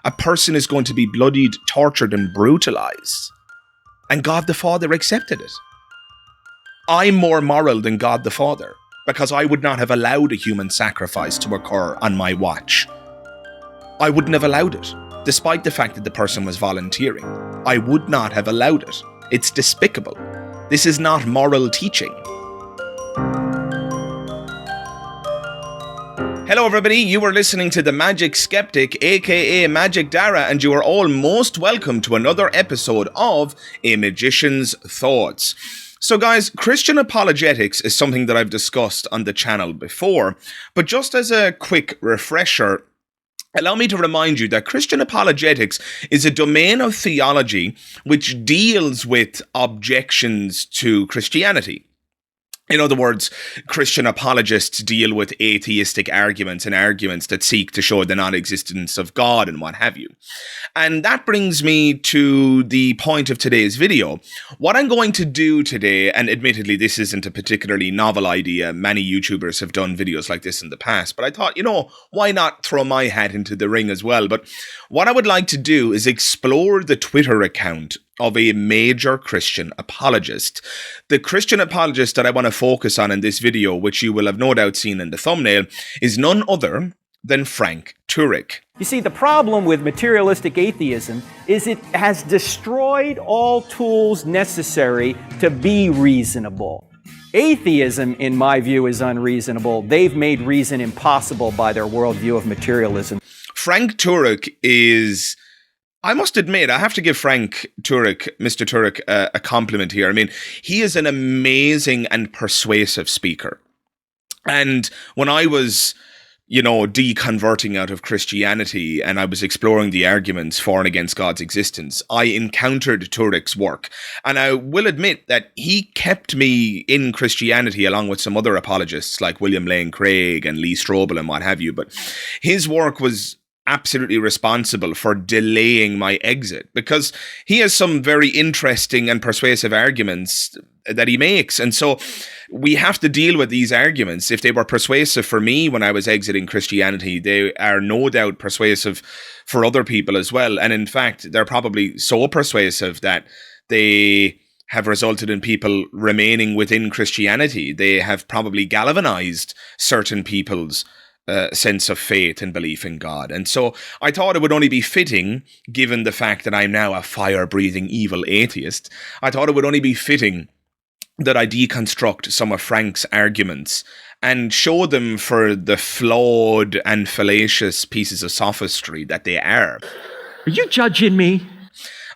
A person is going to be bloodied, tortured, and brutalized. And God the Father accepted it. I'm more moral than God the Father, because I would not have allowed a human sacrifice to occur on my watch. I wouldn't have allowed it, despite the fact that the person was volunteering. I would not have allowed it. It's despicable. This is not moral teaching. Hello everybody, you are listening to the Magic Skeptic, aka Magic Dara, and you are all most welcome to another episode of A Magician's Thoughts. So guys, Christian apologetics is something that I've discussed on the channel before, but just as a quick refresher, allow me to remind you that Christian apologetics is a domain of theology which deals with objections to Christianity. In other words, Christian apologists deal with atheistic arguments and arguments that seek to show the non-existence of God and what have you. And that brings me to the point of today's video. What I'm going to do today, and admittedly this isn't a particularly novel idea, many YouTubers have done videos like this in the past, but I thought, why not throw my hat into the ring as well? But what I would like to do is explore the Twitter account of a major Christian apologist. The Christian apologist that I want to focus on in this video, which you will have no doubt seen in the thumbnail, is none other than Frank Turek. You see, the problem with materialistic atheism is it has destroyed all tools necessary to be reasonable. Atheism, in my view, is unreasonable. They've made reason impossible by their worldview of materialism. Frank Turek is... I must admit, I have to give Frank Turek, Mr. Turek, a compliment here. I mean, he is an amazing and persuasive speaker. And when I was, deconverting out of Christianity and I was exploring the arguments for and against God's existence, I encountered Turek's work. And I will admit that he kept me in Christianity along with some other apologists like William Lane Craig and Lee Strobel and what have you. But his work was absolutely responsible for delaying my exit, because he has some very interesting and persuasive arguments that he makes. And so we have to deal with these arguments. If they were persuasive for me when I was exiting Christianity, they are no doubt persuasive for other people as well. And in fact, they're probably so persuasive that they have resulted in people remaining within Christianity. They have probably galvanized certain people's sense of faith and belief in God. And so I thought it would only be fitting, given the fact that I'm now a fire-breathing evil atheist, I thought it would only be fitting that I deconstruct some of Frank's arguments and show them for the flawed and fallacious pieces of sophistry that they are. Are you judging me?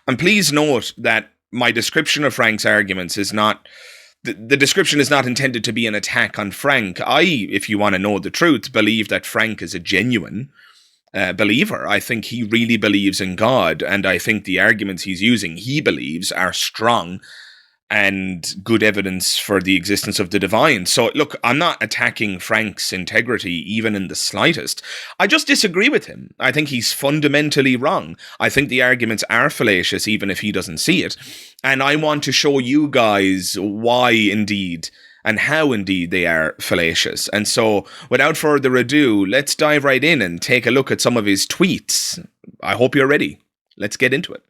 And please note that my description of Frank's arguments is not... The description is not intended to be an attack on Frank. If you want to know the truth, believe that Frank is a genuine believer. I think he really believes in God, and I think the arguments he's using, he believes, are strong and good evidence for the existence of the divine. So look, I'm not attacking Frank's integrity even in the slightest. I just disagree with him. I think he's fundamentally wrong. I think the arguments are fallacious even if he doesn't see it. And I want to show you guys why indeed and how indeed they are fallacious. And so without further ado, let's dive right in and take a look at some of his tweets. I hope you're ready. Let's get into it.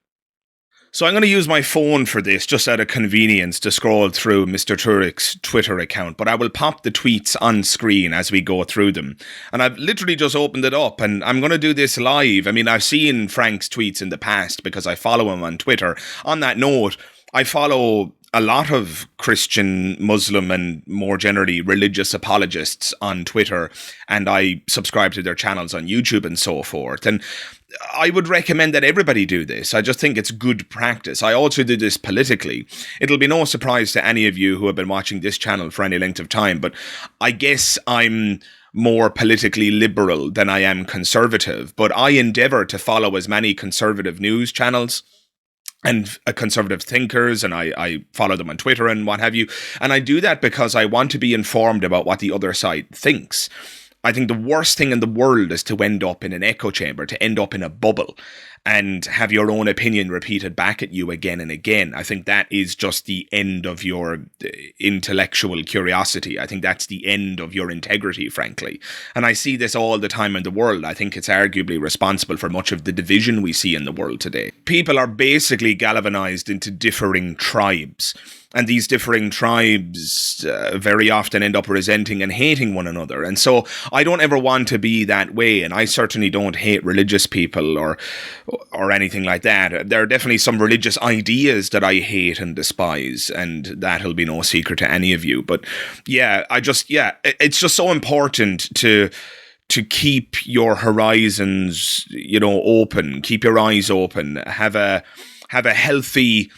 So I'm going to use my phone for this, just out of convenience, to scroll through Mr. Turek's Twitter account, but I will pop the tweets on screen as we go through them. And I've literally just opened it up, and I'm going to do this live. I mean, I've seen Frank's tweets in the past because I follow him on Twitter. On that note, I follow a lot of Christian, Muslim, and more generally religious apologists on Twitter, and I subscribe to their channels on YouTube and so forth. And I would recommend that everybody do this. I just think it's good practice. I also do this politically. It'll be no surprise to any of you who have been watching this channel for any length of time, but I guess I'm more politically liberal than I am conservative, but I endeavor to follow as many conservative news channels and conservative thinkers, and I follow them on Twitter and what have you. And I do that because I want to be informed about what the other side thinks. I think the worst thing in the world is to end up in an echo chamber, to end up in a bubble. and have your own opinion repeated back at you again and again. I think that is just the end of your intellectual curiosity. I think that's the end of your integrity, frankly. And I see this all the time in the world. I think it's arguably responsible for much of the division we see in the world today. People are basically galvanized into differing tribes. And these differing tribes very often end up resenting and hating one another. And so I don't ever want to be that way. And I certainly don't hate religious people or anything like that. There are definitely some religious ideas that I hate and despise. And that'll be no secret to any of you. But yeah, it's just so important to keep your horizons, open, keep your eyes open, have a healthy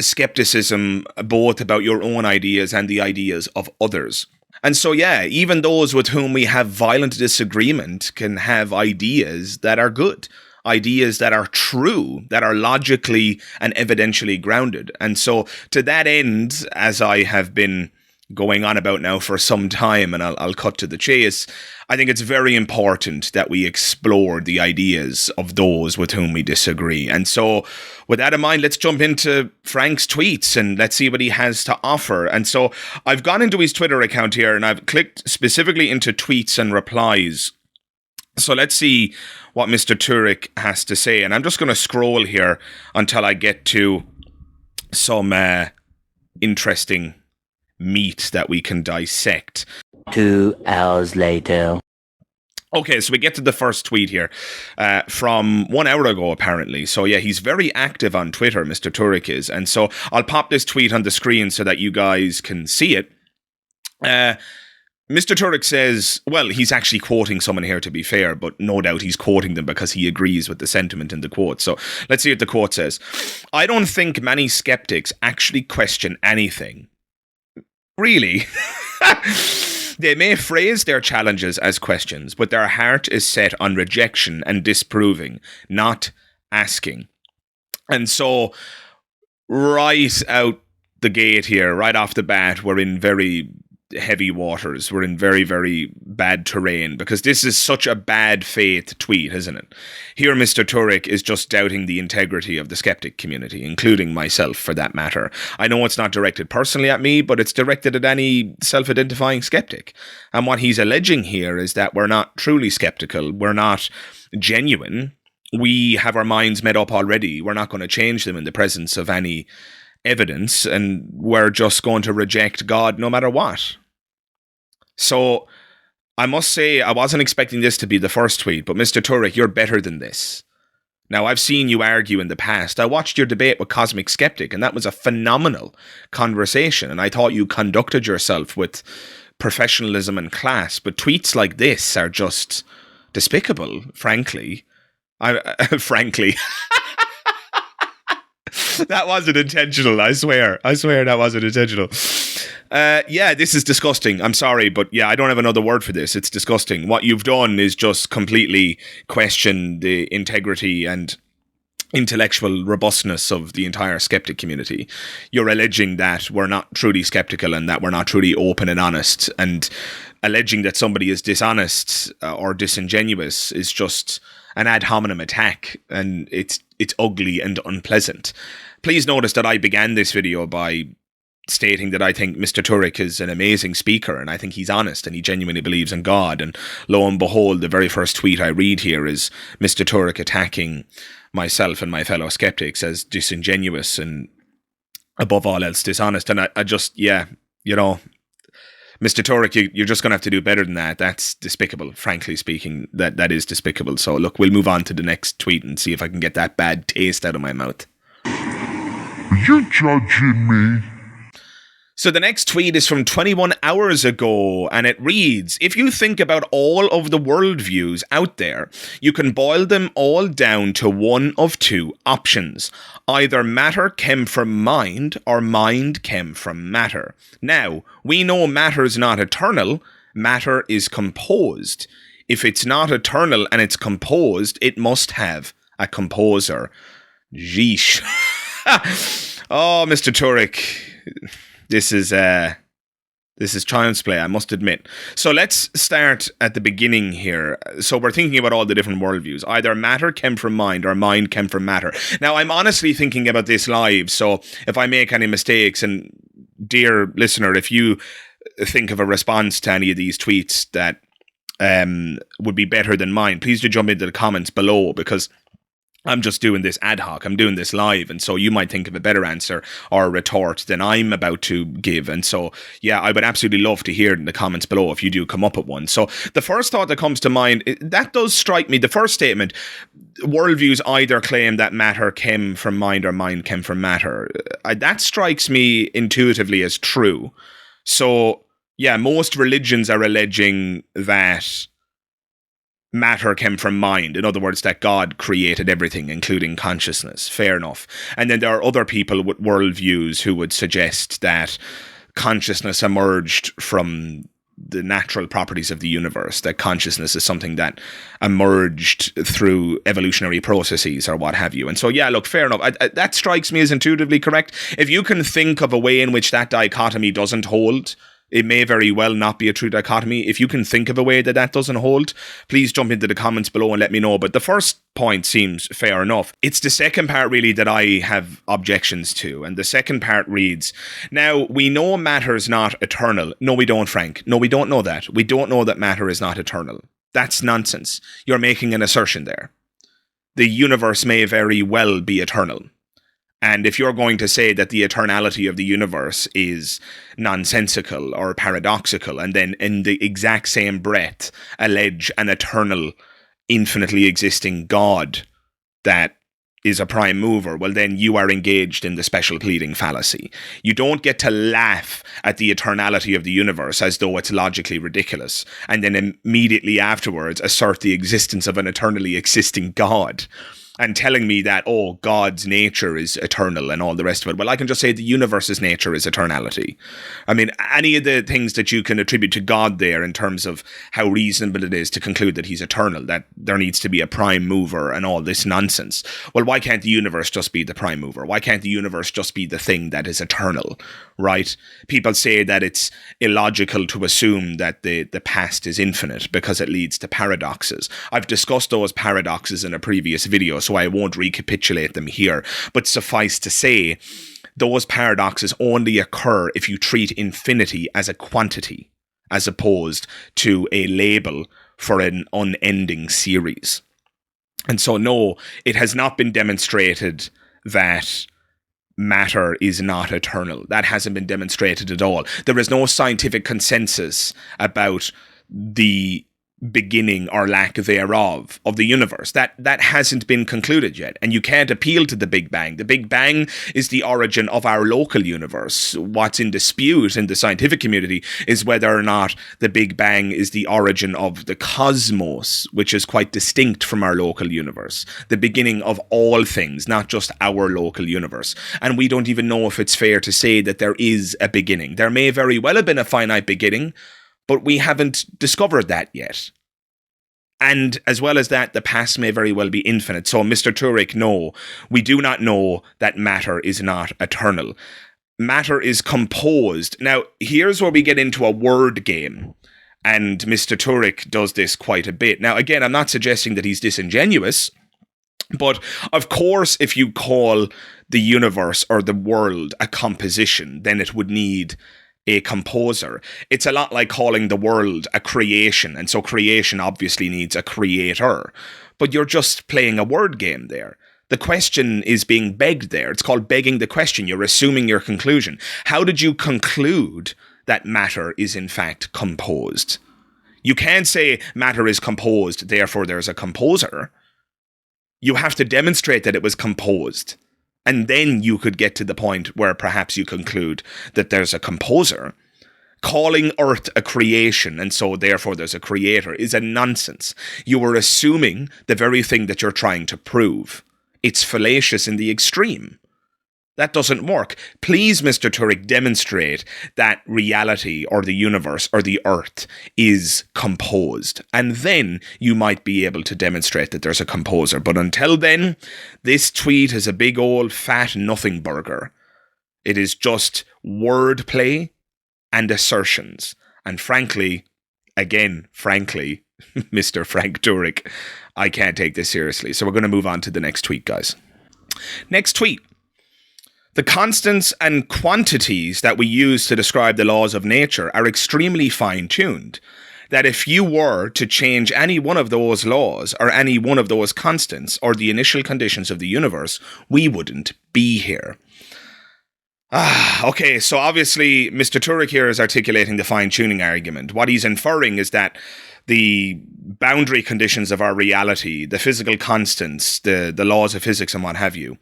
skepticism, both about your own ideas and the ideas of others. And so, yeah, even those with whom we have violent disagreement can have ideas that are good, ideas that are true, that are logically and evidentially grounded. And so, to that end, as I have been going on about now for some time, and I'll cut to the chase, I think it's very important that we explore the ideas of those with whom we disagree. And so, with that in mind, let's jump into Frank's tweets and let's see what he has to offer. And so, I've gone into his Twitter account here and I've clicked specifically into tweets and replies. So let's see what Mr. Turek has to say. And I'm just going to scroll here until I get to some interesting meat that we can dissect. 2 hours later. Okay, so we get to the first tweet here from 1 hour ago, apparently. So yeah, he's very active on Twitter, Mr. Turek is. And so I'll pop this tweet on the screen so that you guys can see it. Mr. Turek says, well, he's actually quoting someone here, to be fair, but no doubt he's quoting them because he agrees with the sentiment in the quote. So let's see what the quote says. I don't think many skeptics actually question anything. Really? They may phrase their challenges as questions, but their heart is set on rejection and disproving, not asking. And so, right out the gate here, right off the bat, we're in very heavy waters. We're in very, very bad terrain because this is such a bad faith tweet, isn't it? Here, Mr. Turek is just doubting the integrity of the skeptic community, including myself for that matter. I know it's not directed personally at me, but it's directed at any self-identifying skeptic. And what he's alleging here is that we're not truly skeptical. We're not genuine. We have our minds made up already. We're not going to change them in the presence of any evidence, and we're just going to reject God no matter what. So, I must say, I wasn't expecting this to be the first tweet, but Mr. Turek, you're better than this. Now, I've seen you argue in the past. I watched your debate with Cosmic Skeptic, and that was a phenomenal conversation, and I thought you conducted yourself with professionalism and class, but tweets like this are just despicable, frankly. Frankly. That wasn't intentional, I swear. I swear that wasn't intentional. Yeah, this is disgusting. I'm sorry, but yeah, I don't have another word for this. It's disgusting. What you've done is just completely question the integrity and intellectual robustness of the entire skeptic community. You're alleging that we're not truly skeptical and that we're not truly open and honest, and alleging that somebody is dishonest or disingenuous is just an ad hominem attack, and it's ugly and unpleasant. Please notice that I began this video by stating that I think Mr. Turek is an amazing speaker, and I think he's honest and he genuinely believes in God. And lo and behold, the very first tweet I read here is Mr. Turek attacking myself and my fellow skeptics as disingenuous and above all else dishonest. And I just, yeah, you know, Mr. Turek, you're just going to have to do better than that. That's despicable, frankly speaking. That is despicable. So look, we'll move on to the next tweet and see if I can get that bad taste out of my mouth. Are you judging me? So the next tweet is from 21 hours ago, and it reads, if you think about all of the worldviews out there, you can boil them all down to one of two options. Either matter came from mind, or mind came from matter. Now, we know matter's not eternal, matter is composed. If it's not eternal and it's composed, it must have a composer. Yeesh. Oh, Mr. Turek, this is This is child's play, I must admit. So let's start at the beginning here. So we're thinking about all the different worldviews. Either matter came from mind or mind came from matter. Now, I'm honestly thinking about this live, so if I make any mistakes, and dear listener, if you think of a response to any of these tweets that would be better than mine, please do jump into the comments below, because I'm just doing this ad hoc. I'm doing this live. And so you might think of a better answer or a retort than I'm about to give. And so, yeah, I would absolutely love to hear it in the comments below if you do come up with one. So the first thought that comes to mind, that does strike me. The first statement, worldviews either claim that matter came from mind or mind came from matter. That strikes me intuitively as true. So, yeah, most religions are alleging that matter came from mind. In other words, that God created everything, including consciousness. Fair enough. And then there are other people with worldviews who would suggest that consciousness emerged from the natural properties of the universe, that consciousness is something that emerged through evolutionary processes or what have you. And so, yeah, look, fair enough. That strikes me as intuitively correct. If you can think of a way in which that dichotomy doesn't hold, it may very well not be a true dichotomy. If you can think of a way that that doesn't hold, please jump into the comments below and let me know. But the first point seems fair enough. It's the second part really that I have objections to. And the second part reads, now, we know matter is not eternal. No, we don't, Frank. No, we don't know that. We don't know that matter is not eternal. That's nonsense. You're making an assertion there. The universe may very well be eternal. And if you're going to say that the eternality of the universe is nonsensical or paradoxical, and then in the exact same breath allege an eternal, infinitely existing God that is a prime mover, well, then you are engaged in the special pleading fallacy. You don't get to laugh at the eternality of the universe as though it's logically ridiculous, and then immediately afterwards assert the existence of an eternally existing God. And telling me that, oh, God's nature is eternal and all the rest of it. Well, I can just say the universe's nature is eternality. I mean, any of the things that you can attribute to God there in terms of how reasonable it is to conclude that he's eternal, that there needs to be a prime mover and all this nonsense. Well, why can't the universe just be the prime mover? Why can't the universe just be the thing that is eternal, right? People say that it's illogical to assume that the past is infinite because it leads to paradoxes. I've discussed those paradoxes in a previous video, so I won't recapitulate them here. But suffice to say, those paradoxes only occur if you treat infinity as a quantity, as opposed to a label for an unending series. And so, no, it has not been demonstrated that matter is not eternal. That hasn't been demonstrated at all. There is no scientific consensus about the beginning or lack thereof of the universe. That hasn't been concluded yet, and you can't appeal to the Big Bang. The Big Bang is the origin of our local universe. What's in dispute in the scientific community is whether or not the Big Bang is the origin of the cosmos, which is quite distinct from our local universe. The beginning of all things, not just our local universe. And we don't even know if it's fair to say that there is a beginning. There may very well have been a finite beginning, but we haven't discovered that yet. And as well as that, the past may very well be infinite. So, Mr. Turek, no, we do not know that matter is not eternal. Matter is composed. Now, here's where we get into a word game. And Mr. Turek does this quite a bit. Now, again, I'm not suggesting that he's disingenuous. But, of course, if you call the universe or the world a composition, then it would need a composer. It's a lot like calling the world a creation, and so creation obviously needs a creator. But you're just playing a word game there. The question is being begged there. It's called begging the question. You're assuming your conclusion. How did you conclude that matter is in fact composed? You can't say matter is composed, therefore there's a composer. You have to demonstrate that it was composed. And then you could get to the point where perhaps you conclude that there's a composer. Calling Earth a creation, and so therefore there's a creator, is a nonsense. You are assuming the very thing that you're trying to prove. It's fallacious in the extreme. That doesn't work. Please, Mr. Turek, demonstrate that reality or the universe or the earth is composed. And then you might be able to demonstrate that there's a composer. But until then, this tweet is a big old fat nothing burger. It is just wordplay and assertions. And frankly, Mr. Frank Turek, I can't take this seriously. So we're going to move on to the next tweet, guys. Next tweet. The constants and quantities that we use to describe the laws of nature are extremely fine-tuned. That if you were to change any one of those laws or any one of those constants or the initial conditions of the universe, we wouldn't be here. Okay, so obviously Mr. Turek here is articulating the fine-tuning argument. What he's inferring is that the boundary conditions of our reality, the physical constants, the laws of physics and what have you,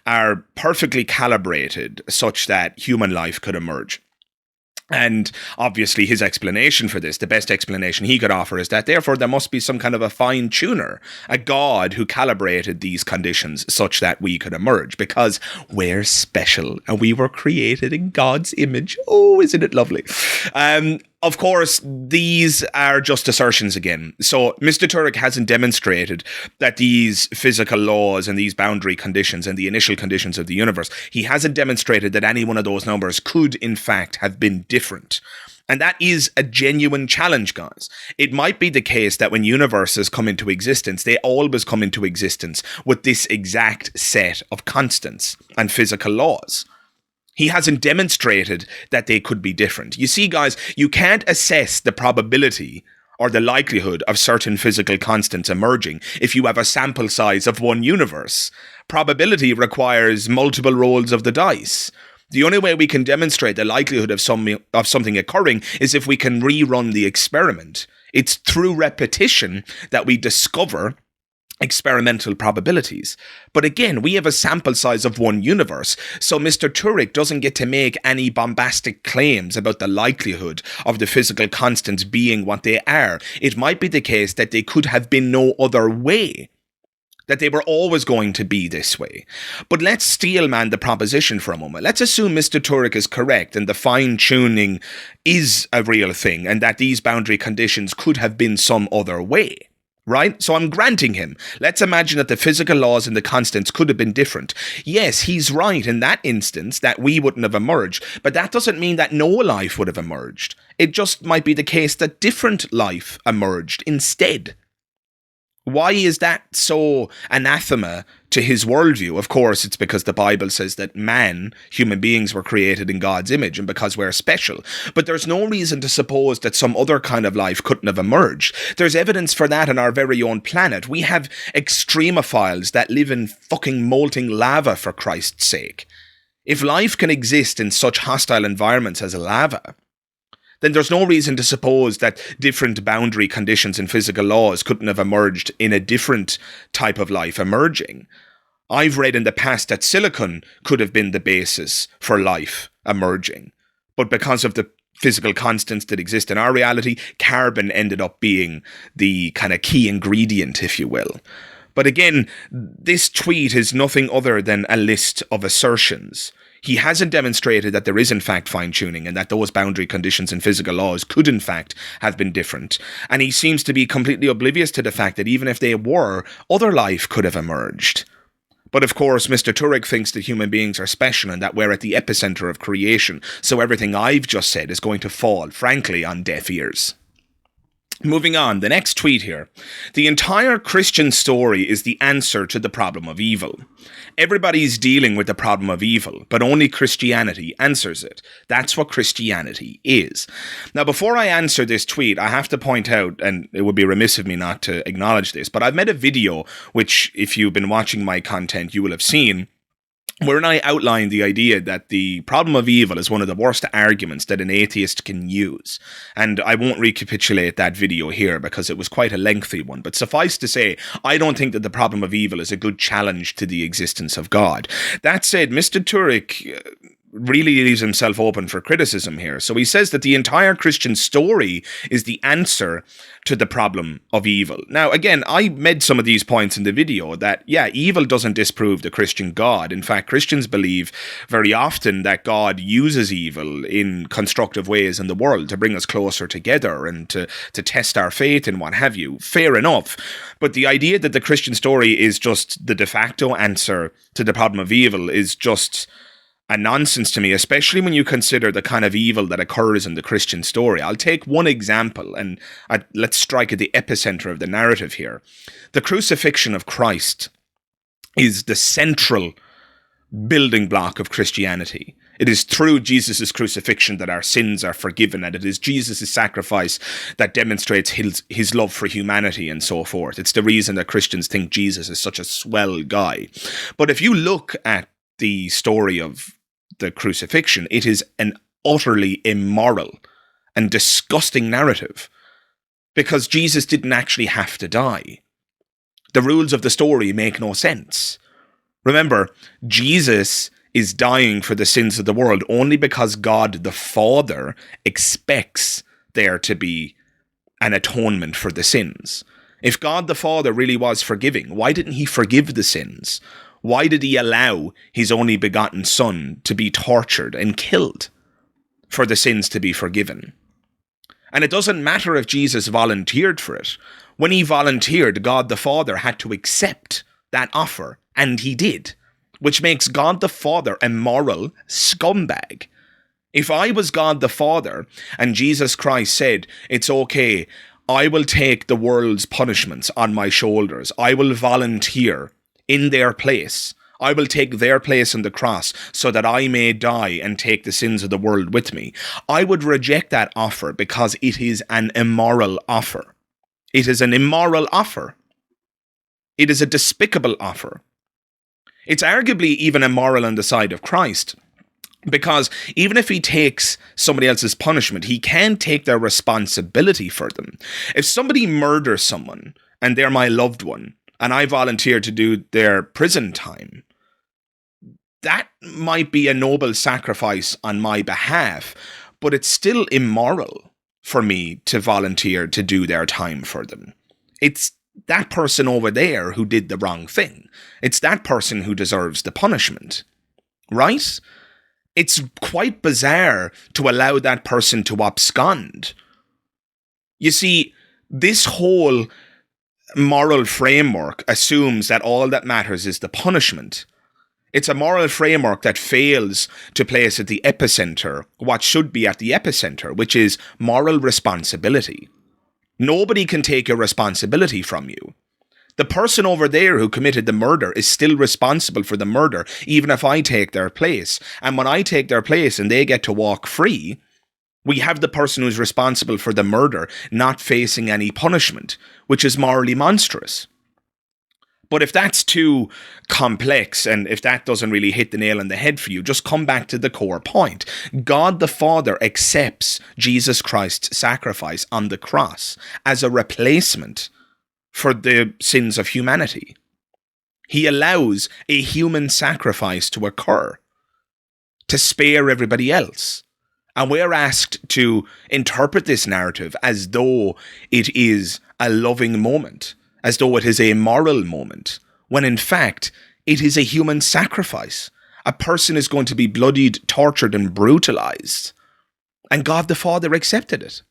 are perfectly calibrated such that human life could emerge. And obviously his explanation for this, the best explanation he could offer, is that therefore there must be some kind of a fine tuner, a god who calibrated these conditions such that we could emerge, because we're special and we were created in God's image. Oh, isn't it lovely? Of course, these are just assertions again. So Mr. Turek hasn't demonstrated that these physical laws and these boundary conditions and the initial conditions of the universe, he hasn't demonstrated that any one of those numbers could in fact have been different. And that is a genuine challenge, guys. It might be the case that when universes come into existence, they always come into existence with this exact set of constants and physical laws. He hasn't demonstrated that they could be different. You see, guys, you can't assess the probability or the likelihood of certain physical constants emerging if you have a sample size of one universe. Probability requires multiple rolls of the dice. The only way we can demonstrate the likelihood of something occurring is if we can rerun the experiment. It's through repetition that we discover experimental probabilities. But again, we have a sample size of one universe, so Mr. Turek doesn't get to make any bombastic claims about the likelihood of the physical constants being what they are. It might be the case that they could have been no other way, that they were always going to be this way. But let's steelman the proposition for a moment. Let's assume Mr. Turek is correct and the fine-tuning is a real thing and that these boundary conditions could have been some other way. Right? So I'm granting him. Let's imagine that the physical laws and the constants could have been different. Yes, he's right in that instance that we wouldn't have emerged, but that doesn't mean that no life would have emerged. It just might be the case that different life emerged instead. Why is that so anathema to his worldview? Of course, it's because the Bible says that human beings were created in God's image and because we're special. But there's no reason to suppose that some other kind of life couldn't have emerged. There's evidence for that on our very own planet. We have extremophiles that live in fucking molten lava, for Christ's sake. If life can exist in such hostile environments as lava, then there's no reason to suppose that different boundary conditions and physical laws couldn't have emerged in a different type of life emerging. I've read in the past that silicon could have been the basis for life emerging, but because of the physical constants that exist in our reality, carbon ended up being the kind of key ingredient, if you will. But again, this tweet is nothing other than a list of assertions. He hasn't demonstrated that there is in fact fine-tuning and that those boundary conditions and physical laws could in fact have been different. And he seems to be completely oblivious to the fact that even if they were, other life could have emerged. But of course, Mr. Turek thinks that human beings are special and that we're at the epicenter of creation, so everything I've just said is going to fall, frankly, on deaf ears. Moving on, the next tweet here. The entire Christian story is the answer to the problem of evil. Everybody's dealing with the problem of evil, but only Christianity answers it. That's what Christianity is. Now, before I answer this tweet, I have to point out, and it would be remiss of me not to acknowledge this, but I've made a video, which if you've been watching my content, you will have seen, wherein I outlined the idea that the problem of evil is one of the worst arguments that an atheist can use. And I won't recapitulate that video here because it was quite a lengthy one. But suffice to say, I don't think that the problem of evil is a good challenge to the existence of God. That said, Mr. Turek really leaves himself open for criticism here. So he says that the entire Christian story is the answer to the problem of evil. Now, again, I made some of these points in the video that, yeah, evil doesn't disprove the Christian God. In fact, Christians believe very often that God uses evil in constructive ways in the world to bring us closer together and to test our faith and what have you. Fair enough. But the idea that the Christian story is just the de facto answer to the problem of evil is just a nonsense to me, especially when you consider the kind of evil that occurs in the Christian story. I'll take one example, and let's strike at the epicenter of the narrative here. The crucifixion of Christ is the central building block of Christianity. It is through Jesus' crucifixion that our sins are forgiven, and it is Jesus' sacrifice that demonstrates his love for humanity and so forth. It's the reason that Christians think Jesus is such a swell guy. But if you look at the story of the crucifixion, it is an utterly immoral and disgusting narrative, because Jesus didn't actually have to die. The rules of the story make no sense. Remember, Jesus is dying for the sins of the world only because God the Father expects there to be an atonement for the sins. If God the Father really was forgiving, why didn't he forgive the sins? Why did he allow his only begotten Son to be tortured and killed for the sins to be forgiven? And it doesn't matter if Jesus volunteered for it. When he volunteered, God the Father had to accept that offer, and he did, which makes God the Father a moral scumbag. If I was God the Father and Jesus Christ said, it's okay, I will take the world's punishments on my shoulders, I will volunteer in their place, I will take their place on the cross so that I may die and take the sins of the world with me, I would reject that offer because it is an immoral offer. It is an immoral offer. It is a despicable offer. It's arguably even immoral on the side of Christ, because even if he takes somebody else's punishment, he can take their responsibility for them. If somebody murders someone and they're my loved one, and I volunteer to do their prison time, that might be a noble sacrifice on my behalf, but it's still immoral for me to volunteer to do their time for them. It's that person over there who did the wrong thing. It's that person who deserves the punishment, right? It's quite bizarre to allow that person to abscond. You see, this whole moral framework assumes that all that matters is the punishment. It's a moral framework that fails to place at the epicenter what should be at the epicenter, which is moral responsibility. Nobody can take your responsibility from you. The person over there who committed the murder is still responsible for the murder, even if I take their place. And when I take their place and they get to walk free, we have the person who's responsible for the murder not facing any punishment, which is morally monstrous. But if that's too complex, and if that doesn't really hit the nail on the head for you, just come back to the core point. God the Father accepts Jesus Christ's sacrifice on the cross as a replacement for the sins of humanity. He allows a human sacrifice to occur to spare everybody else. And we're asked to interpret this narrative as though it is a loving moment, as though it is a moral moment, when in fact it is a human sacrifice. A person is going to be bloodied, tortured, and brutalized. And God the Father accepted it.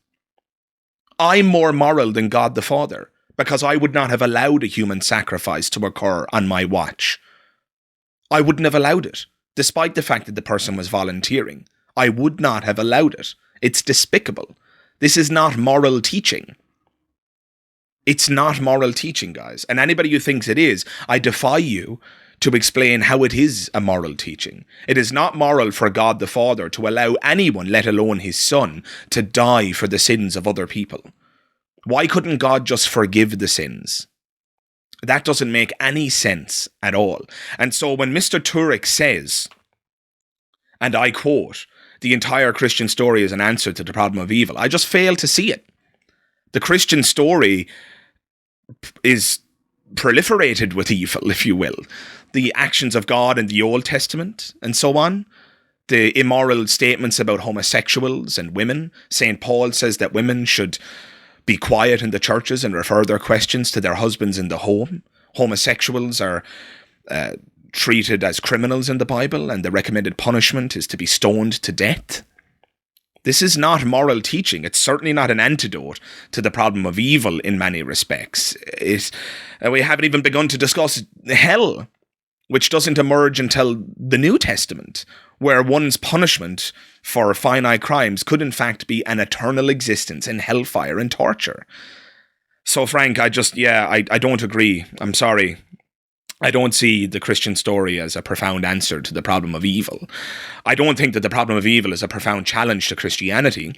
I'm more moral than God the Father, because I would not have allowed a human sacrifice to occur on my watch. I wouldn't have allowed it, despite the fact that the person was volunteering. I would not have allowed it. It's despicable. This is not moral teaching. It's not moral teaching, guys. And anybody who thinks it is, I defy you to explain how it is a moral teaching. It is not moral for God the Father to allow anyone, let alone his Son, to die for the sins of other people. Why couldn't God just forgive the sins? That doesn't make any sense at all. And so when Mr. Turek says, and I quote, the entire Christian story is an answer to the problem of evil, I just fail to see it. The Christian story is proliferated with evil, if you will. The actions of God in the Old Testament and so on. The immoral statements about homosexuals and women. St. Paul says that women should be quiet in the churches and refer their questions to their husbands in the home. Homosexuals are treated as criminals in the Bible, and the recommended punishment is to be stoned to death. This is not moral teaching. It's certainly not an antidote to the problem of evil in many respects. We haven't even begun to discuss hell, which doesn't emerge until the New Testament. where one's punishment for finite crimes could in fact be an eternal existence in hellfire and torture. So, Frank, I don't agree. I'm sorry. I don't see the Christian story as a profound answer to the problem of evil. I don't think that the problem of evil is a profound challenge to Christianity,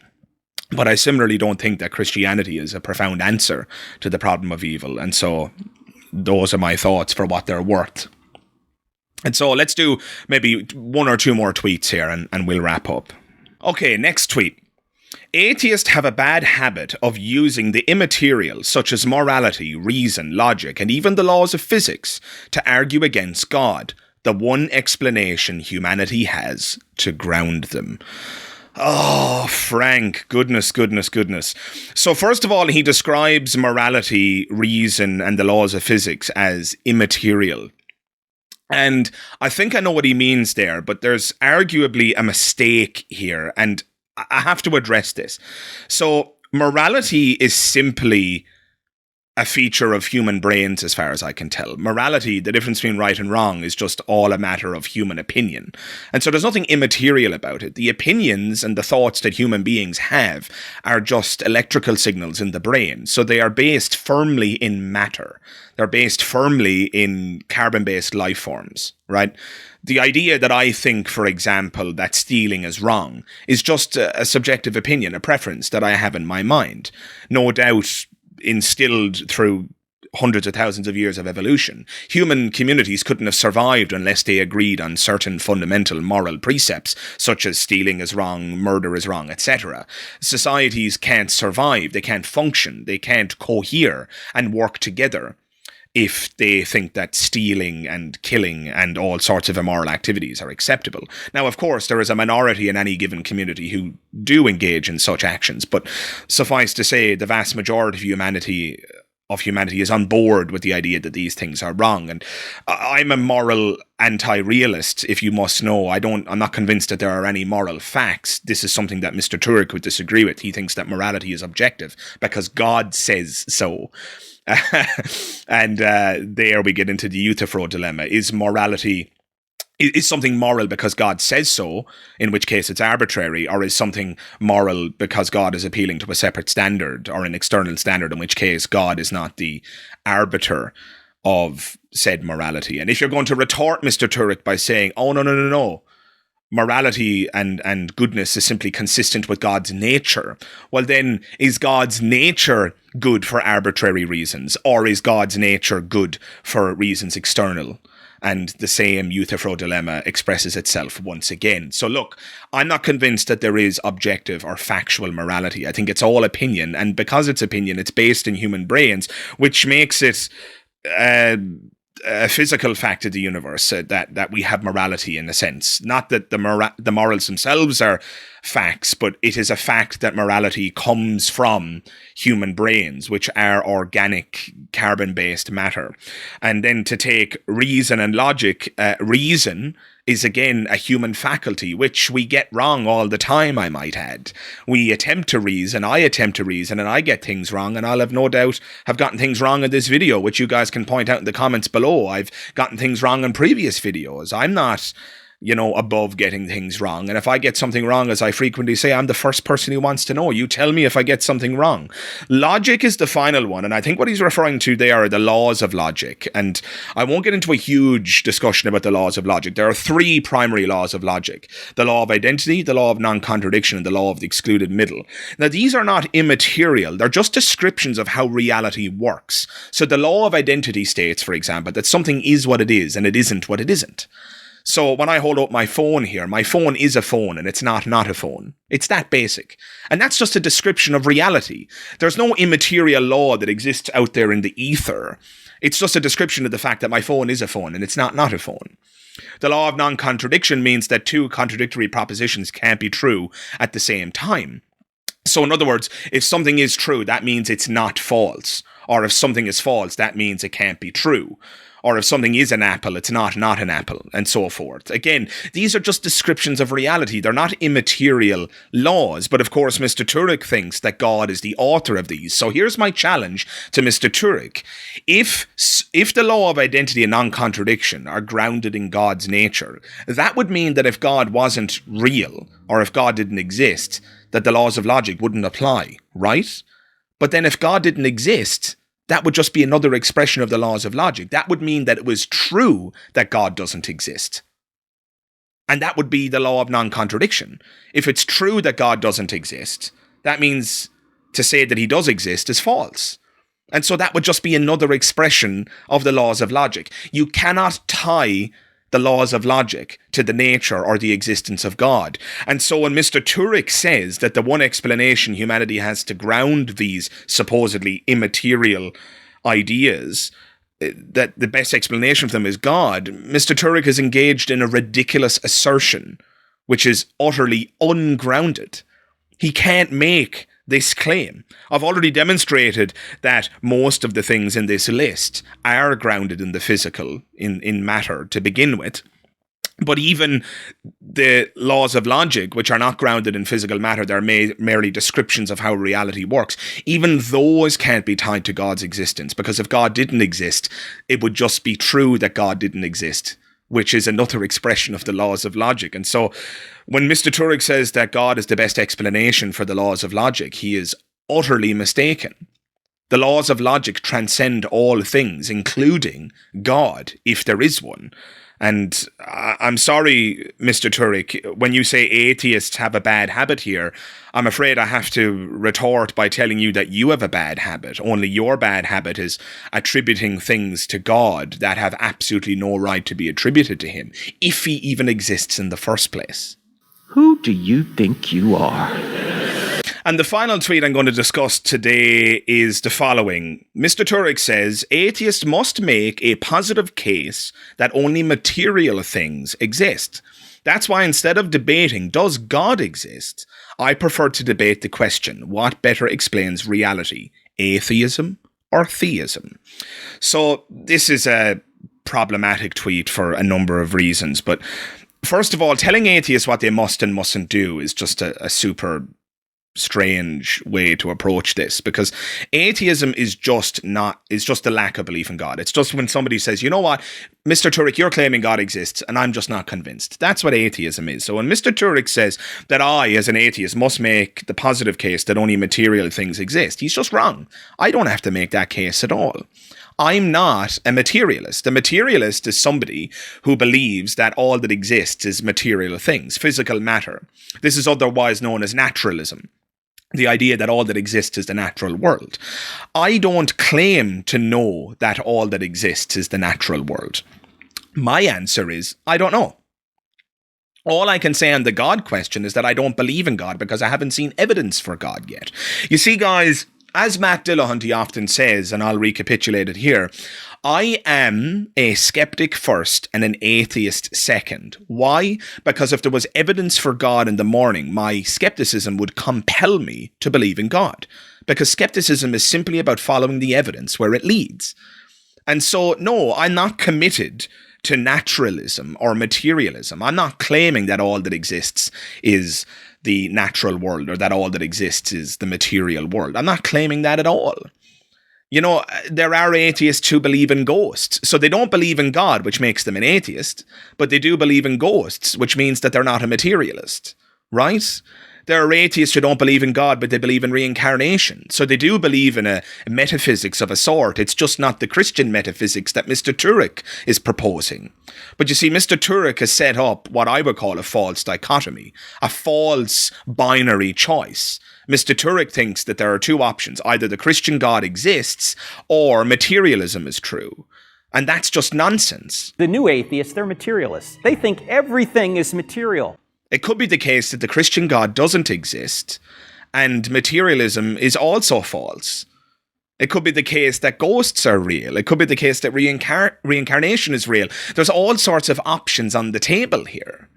but I similarly don't think that Christianity is a profound answer to the problem of evil. And so those are my thoughts for what they're worth. And so let's do maybe one or two more tweets here and we'll wrap up. Okay, next tweet. Atheists have a bad habit of using the immaterial, such as morality, reason, logic, and even the laws of physics, to argue against God, the one explanation humanity has to ground them. Oh, Frank, goodness. So first of all, he describes morality, reason, and the laws of physics as immaterial. And I think I know what he means there, but there's arguably a mistake here, and I have to address this. So morality is simply a feature of human brains as far as I can tell. Morality, the difference between right and wrong, is just all a matter of human opinion. And so there's nothing immaterial about it. The opinions and the thoughts that human beings have are just electrical signals in the brain. So they are based firmly in matter. They're based firmly in carbon-based life forms, right? The idea that I think, for example, that stealing is wrong is just a subjective opinion, a preference that I have in my mind. No doubt instilled through hundreds of thousands of years of evolution. Human communities couldn't have survived unless they agreed on certain fundamental moral precepts, such as stealing is wrong, murder is wrong, etc. Societies can't survive, they can't function, they can't cohere and work together if they think that stealing and killing and all sorts of immoral activities are acceptable. Now, of course, there is a minority in any given community who do engage in such actions, but suffice to say, the vast majority of humanity is on board with the idea that these things are wrong. And I'm a moral anti-realist, if you must know. I'm not convinced that there are any moral facts. This is something that Mr. Turek would disagree with. He thinks that morality is objective because God says so. And there we get into the Euthyphro dilemma. Is morality, is something moral because God says so, in which case it's arbitrary, or is something moral because God is appealing to a separate standard or an external standard, in which case God is not the arbiter of said morality? And if you're going to retort Mr. Turek by saying, oh, no, morality and goodness is simply consistent with God's nature, well then, is God's nature good for arbitrary reasons, or is God's nature good for reasons external? And the same Euthyphro dilemma expresses itself once again. So look, I'm not convinced that there is objective or factual morality. I think it's all opinion, and because it's opinion, it's based in human brains, which makes it a physical fact of the universe, that we have morality in a sense. Not that the morals themselves are facts, but it is a fact that morality comes from human brains, which are organic, carbon-based matter. And then to take reason and logic, reason is again a human faculty, which we get wrong all the time, I might add. We attempt to reason, I attempt to reason, and I get things wrong, and I'll have no doubt have gotten things wrong in this video, which you guys can point out in the comments below. I've gotten things wrong in previous videos. I'm not, above getting things wrong. And if I get something wrong, as I frequently say, I'm the first person who wants to know. You tell me if I get something wrong. Logic is the final one, and I think what he's referring to there are the laws of logic. And I won't get into a huge discussion about the laws of logic. There are three primary laws of logic: the law of identity, the law of non-contradiction, and the law of the excluded middle. Now, these are not immaterial. They're just descriptions of how reality works. So the law of identity states, for example, that something is what it is and it isn't what it isn't. So when I hold up my phone here, my phone is a phone and it's not a phone. It's that basic. And that's just a description of reality. There's no immaterial law that exists out there in the ether. It's just a description of the fact that my phone is a phone and it's not a phone. The law of non-contradiction means that two contradictory propositions can't be true at the same time. So in other words, if something is true, that means it's not false. Or if something is false, that means it can't be true. Or if something is an apple, it's not an apple, and so forth. Again, these are just descriptions of reality. They're not immaterial laws. But of course, Mr. Turek thinks that God is the author of these. So here's my challenge to Mr. Turek. If the law of identity and non-contradiction are grounded in God's nature, that would mean that if God wasn't real, or if God didn't exist, that the laws of logic wouldn't apply, right? But then if God didn't exist, that would just be another expression of the laws of logic. That would mean that it was true that God doesn't exist. And that would be the law of non-contradiction. If it's true that God doesn't exist, that means to say that he does exist is false. And so that would just be another expression of the laws of logic. You cannot tie the laws of logic to the nature or the existence of God. And so when Mr. Turek says that the one explanation humanity has to ground these supposedly immaterial ideas, that the best explanation of them is God, Mr. Turek is engaged in a ridiculous assertion, which is utterly ungrounded. He can't make this claim. I've already demonstrated that most of the things in this list are grounded in the physical, in matter to begin with. But even the laws of logic, which are not grounded in physical matter, they're merely descriptions of how reality works, even those can't be tied to God's existence, because if God didn't exist, it would just be true that God didn't exist, which is another expression of the laws of logic. And so when Mr. Turek says that God is the best explanation for the laws of logic, he is utterly mistaken. The laws of logic transcend all things, including God, if there is one. And I'm sorry, Mr. Turek, when you say atheists have a bad habit here, I'm afraid I have to retort by telling you that you have a bad habit. Only your bad habit is attributing things to God that have absolutely no right to be attributed to him, if he even exists in the first place. Who do you think you are? And the final tweet I'm going to discuss today is the following. Mr. Turek says, atheists must make a positive case that only material things exist. That's why instead of debating, does God exist, I prefer to debate the question, what better explains reality, atheism or theism? So this is a problematic tweet for a number of reasons. But first of all, telling atheists what they must and mustn't do is just a super strange way to approach this, because atheism is just the lack of belief in God. It's just when somebody says, you know what, Mr. Turek, you're claiming God exists and I'm just not convinced. That's what atheism is. So when Mr. Turek says that I, as an atheist, must make the positive case that only material things exist, he's just wrong. I don't have to make that case at all. I'm not a materialist. A materialist is somebody who believes that all that exists is material things, physical matter. This is otherwise known as naturalism. The idea that all that exists is the natural world. I don't claim to know that all that exists is the natural world. My answer is, I don't know. All I can say on the God question is that I don't believe in God because I haven't seen evidence for God yet. You see, guys, as Matt Dillahunty often says, and I'll recapitulate it here, I am a skeptic first and an atheist second. Why? Because if there was evidence for God in the morning, my skepticism would compel me to believe in God. Because skepticism is simply about following the evidence where it leads. And so, no, I'm not committed to naturalism or materialism. I'm not claiming that all that exists is the natural world or that all that exists is the material world. I'm not claiming that at all. You know, there are atheists who believe in ghosts. So they don't believe in God, which makes them an atheist, but they do believe in ghosts, which means that they're not a materialist, right? There are atheists who don't believe in God, but they believe in reincarnation. So they do believe in a metaphysics of a sort. It's just not the Christian metaphysics that Mr. Turek is proposing. But you see, Mr. Turek has set up what I would call a false dichotomy, a false binary choice. Mr. Turek thinks that there are two options. Either the Christian God exists or materialism is true. And that's just nonsense. The new atheists, they're materialists. They think everything is material. It could be the case that the Christian God doesn't exist and materialism is also false. It could be the case that ghosts are real. It could be the case that reincarnation is real. There's all sorts of options on the table here.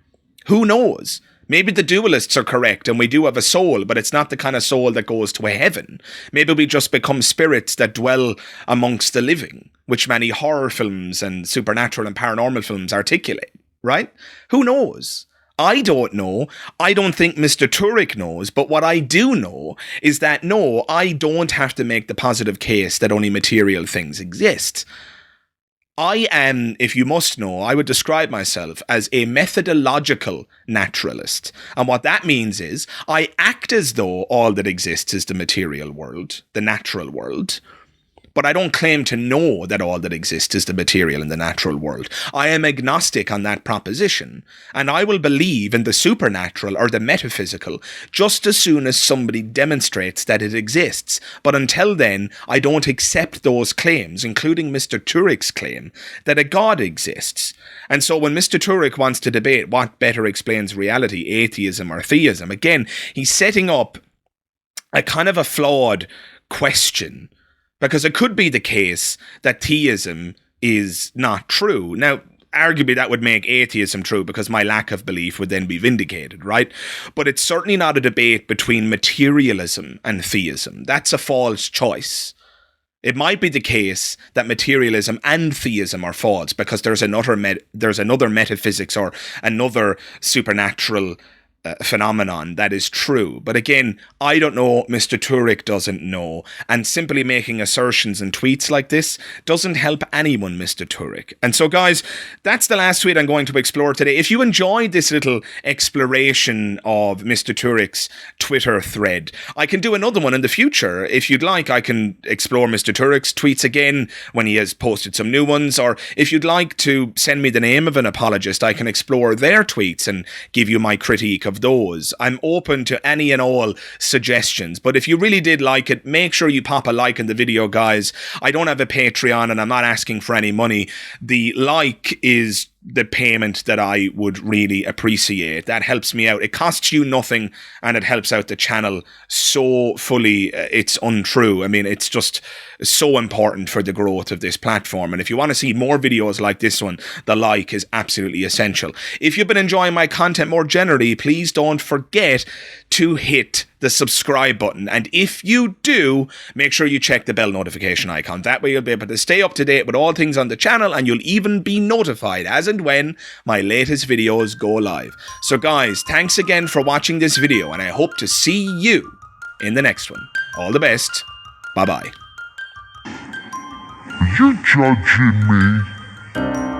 Who knows? Maybe the dualists are correct and we do have a soul, but it's not the kind of soul that goes to a heaven. Maybe we just become spirits that dwell amongst the living, which many horror films and supernatural and paranormal films articulate, right? Who knows? I don't know. I don't think Mr. Turek knows, but what I do know is that no, I don't have to make the positive case that only material things exist. I am, if you must know, I would describe myself as a methodological naturalist. And what that means is I act as though all that exists is the material world, the natural world. But I don't claim to know that all that exists is the material in the natural world. I am agnostic on that proposition, and I will believe in the supernatural or the metaphysical just as soon as somebody demonstrates that it exists. But until then, I don't accept those claims, including Mr. Turek's claim that a God exists. And so when Mr. Turek wants to debate what better explains reality, atheism or theism, again, he's setting up a kind of a flawed question. Because it could be the case that theism is not true. Now, arguably that would make atheism true because my lack of belief would then be vindicated, right? But it's certainly not a debate between materialism and theism. That's a false choice. It might be the case that materialism and theism are false because there's another metaphysics or another supernatural phenomenon that is true. But again, I don't know, Mr. Turek doesn't know, and simply making assertions and tweets like this doesn't help anyone, Mr. Turek. And so guys, that's the last tweet I'm going to explore today. If you enjoyed this little exploration of Mr. Turek's Twitter thread, I can do another one in the future. If you'd like, I can explore Mr. Turek's tweets again when he has posted some new ones, or if you'd like to send me the name of an apologist, I can explore their tweets and give you my critique of those. I'm open to any and all suggestions, but if you really did like it, make sure you pop a like in the video, guys. I don't have a Patreon and I'm not asking for any money. The like is the payment that I would really appreciate. That helps me out. It costs you nothing and it helps out the channel so fully. It's untrue. I mean, it's just so important for the growth of this platform. And if you want to see more videos like this one, the like is absolutely essential. If you've been enjoying my content more generally, please don't forget to hit the subscribe button. And if you do, make sure you check the bell notification icon. That way you'll be able to stay up to date with all things on the channel, and you'll even be notified as and when my latest videos go live. So guys, thanks again for watching this video, and I hope to see you in the next one. All the best. Bye-bye. Are you judging me?